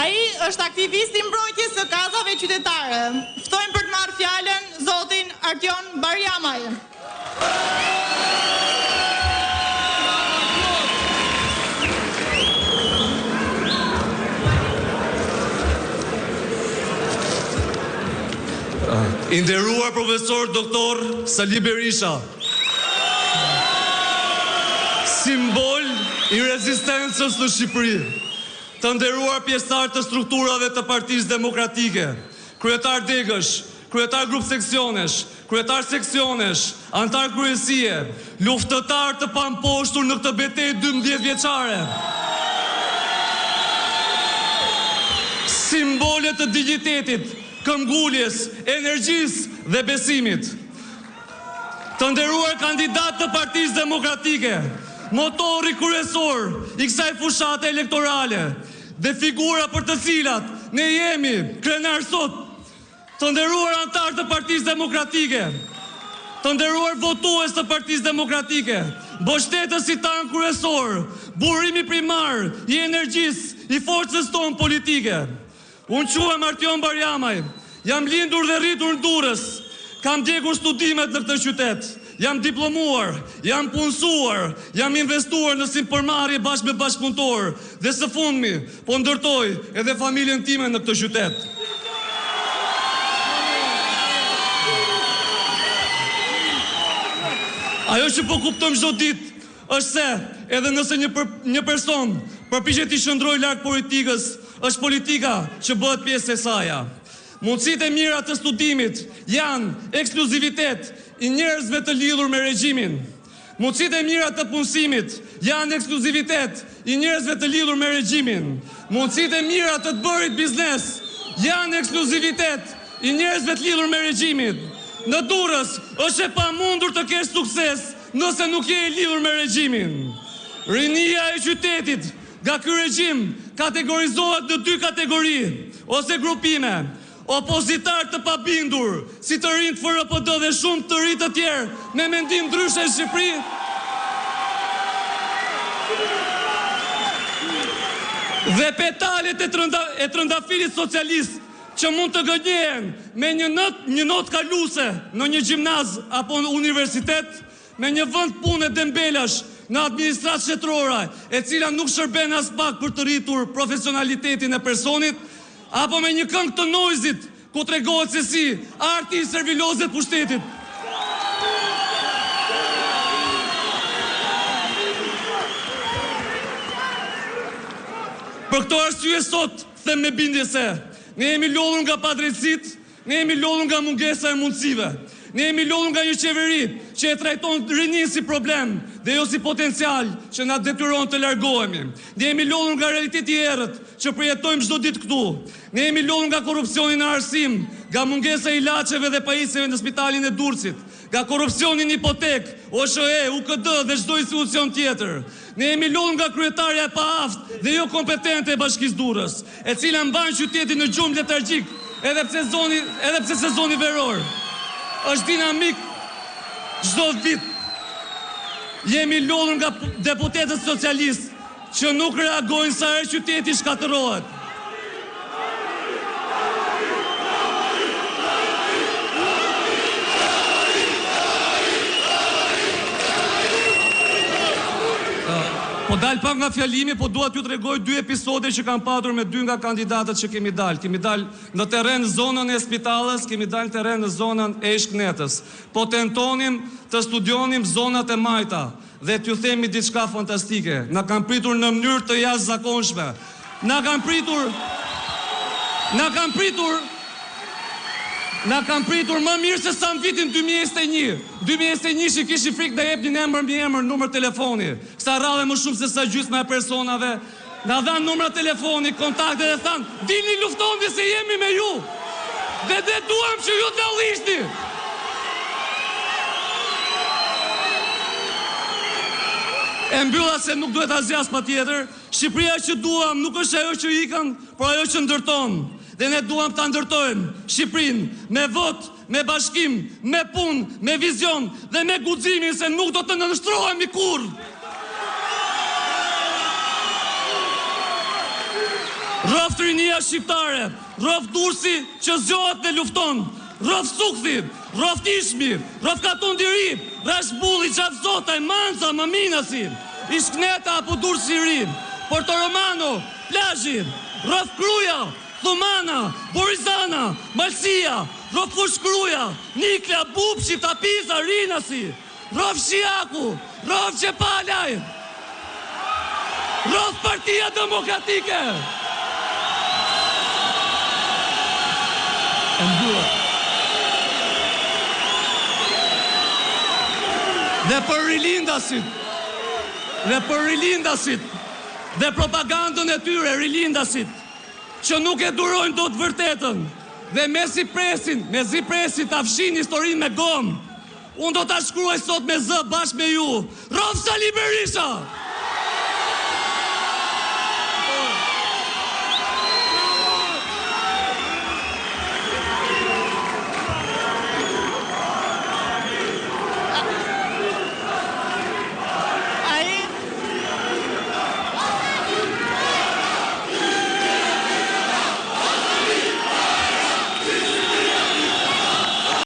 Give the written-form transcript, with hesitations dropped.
Ai është aktivisti i mbrojtjes së kazave qytetare. Ftojmë për të marrë fjalën zotin Artion Bariamaj. I nderuar profesor doktor Sali Berisha, simbol i rezistencës në Shqipëri, të nderuar pjesëtar të strukturave të Partisë Demokratike, kryetar degësh, kryetar grup seksionesh, kryetar seksionesh, antar kryesie, luftëtar të pamposhtur në këtë betejë 12 vjeçare, simbole të dignitetit, këmbguljes, energjisë dhe besimit. Të nderuar kandidat të Partisë Demokratike, motori kryesor i kësaj fushate elektorale dhe figura për të cilat ne jemi krenar sot, të nderuar antar të Partisë Demokratike, të nderuar votues të Partisë Demokratike, mbështetës i tanë kryesor, burimi primar i energjisë, i forcës tonë politike. Unë quhem Artion Bariamaj, jam lindur dhe rritur në Durrës, kam ndjekur studimet në këtë qytet, jam diplomuar, jam punësuar, jam investuar në simpërmarrje bashkë me bashkëpunëtor dhe së fundmi po ndërtoj edhe familjen time në këtë qytet. Ajo që po kuptojmë çdo ditë është se edhe nëse një person përpiqet të shndrojë larg politikës, është politika që bëhet pjesë e saj. Mundësitë e mira të studimit janë ekskluzivitet i njerëzve të lidhur me regjimin. Mundësitë e mira të punësimit janë ekskluzivitet i njerëzve të lidhur me regjimin. Mundësitë e mira të bërit biznes janë ekskluzivitet i njerëzve të lidhur me regjimin. Në Durrës është e pamundur të kesh sukses nëse nuk je i lidhur me regjimin. Rinia e qytetit nga ky regjim kategorizohet në 2 kategori ose grupime: opozitar të pabindur, si të rinjt FRPD dhe shumë të rinj të tjerë me mendim ndryshe në Shqipëri, dhe petalet e trëndafilit socialist që mund të gënjehen me një not kaluese në një gjimnaz apo në universitet, me një vend pune dembelash në administratë shtetërore, e cila nuk shërben as pak për të rritur profesionalitetin e personit, apo me një këngë të Noizit, ku tregohet se si arti i servilozet pushtetit. Për këto arsye sot them me bindje se ne jemi lodhur nga padrejtësitë, ne jemi lodhur nga mungesa e mundësive. Ne jemi lodhur nga një qeveri që e trajton rinin si problem dhe jo si potencial që na detyron të largohemi. Ne jemi lodhur nga realiteti i errët që përjetojmë çdo ditë këtu. Ne jemi lodhur nga korrupsioni në arsim, nga mungesa e ilaçeve dhe pajisjeve në spitalin e Durrësit, nga korrupsioni në hipotek, OSHE, UKD dhe çdo institucion tjetër. Ne jemi lodhur nga kryetarja e paaft dhe jo kompetente e Bashkisë Durrës, e cila mban qytetin në gjumë letargjik edhe pse sezoni veror është dinamik çdo vit. Jemi lodhur nga deputetët socialistë që nuk reagojnë sa herë qyteti shkatërrohet. Po dal pak nga fjalimi, po dua t'ju tregoj 2 episode që kam patur me 2 nga kandidatët që kemi dalë. Kemi dalë në terren në zonën e Spitalës, kemi dalë në terren në zonën e Ish-Knetës. Po tentonim të studionim zonat e majta dhe t'ju themi diçka fantastike. Na kanë pritur në mënyrë të jashtëzakonshme. Na kanë pritur më mirë se sa në vitin 2021. 2021 që kishi frikë dhe jepnin emër, numër telefoni. Sa rrallë më shumë se sa gjysma e personave. Na dhanë numra telefoni, kontakte dhe thanë, dilni luftoni se jemi me ju. Dhe duam që ju dallishni. E mbylla se nuk duhet asgjë patjetër. Shqipëria që duam nuk është ajo që ikën, por ajo që ndërton. Dhe ne duam ta ndërtojmë Shqipërinë me vot, me bashkim, me punë, me vizion dhe me guximin se nuk do të nënshtrohemi kurrë. Roft rinia shqiptare, roft Durrësi që zgjohet dhe lufton, roft Sukthi, roft Ishmi, roft Katundiri, Rash Bulli, Xhavzotaj, Manca, Maminasi, Ishkneta apo Durrësi i ri, Porto Romano, Plazhi, roft Kruja, Thumana, Borizana, Malsia, roft Fushkruja, Nikla, Bupshi, Tapiza, Rinasi, roft Shiaku, roft Qepalaj, roft Partia Demokratike. Dhe për rilindasit, dhe propagandën e tyre rilindasit, që nuk e durojnë do të vërtetën, dhe me zi presin të afshin historinë me gomë, unë do të shkruaj sot me zë bashkë me ju, Roft Sali Berisha!